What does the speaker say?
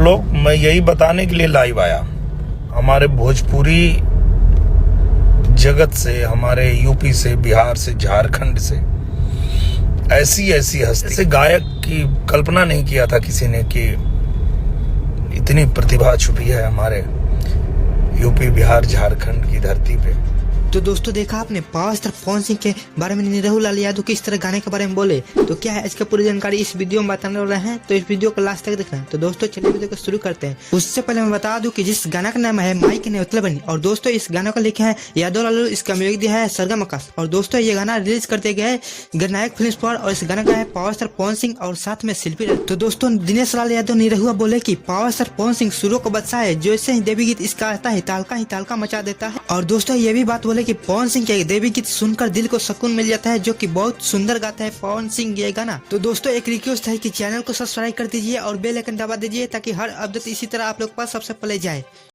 लोग, मैं यही बताने के लिए लाइव आया। हमारे भोजपुरी जगत से, हमारे यूपी से, बिहार से, झारखंड से ऐसी ऐसी हस्ती, ऐसे गायक की कल्पना नहीं किया था किसी ने कि इतनी प्रतिभा छुपी है हमारे यूपी, बिहार, झारखंड की धरती पे। तो दोस्तों देखा आपने पावर स्टार पवन सिंह के बारे में निराहु लाल यादव किस तरह गाने के बारे में बोले, तो क्या है इसकी पूरी जानकारी इस वीडियो में बताने वाले हैं, तो इस वीडियो को लास्ट तक देखना। तो दोस्तों चलिए वीडियो को शुरू करते हैं। उससे पहले मैं बता दूं कि जिस गाना का नाम है माई के नेवतले बनी, और दोस्तों इस गाना को लिखे हैं यादव लालू, इसका म्यूजिक दिया है सरगम आकाश, और दोस्तों ये गाना रिलीज करते गए गणनायक फिल्म पर, और इस गाना का है पावर स्टार पवन सिंह और साथ में शिल्पी। तो दोस्तों दिनेश लाल यादव निरहुआ बोले कि पावर स्टार पवन सिंह सुरों को बदसा है, जैसे ही देवी गीत इसका आता है ही तालका मचा देता है। और दोस्तों ये भी बात बोले कि पवन सिंह के देवी गीत सुनकर दिल को सुकून मिल जाता है, जो कि बहुत सुंदर गाता है पवन सिंह ये गाना। तो दोस्तों एक रिक्वेस्ट है कि चैनल को सब्सक्राइब कर दीजिए और बेल आइकन दबा दीजिए, ताकि हर अपडेट इसी तरह आप लोग के पास सबसे पहले जाए।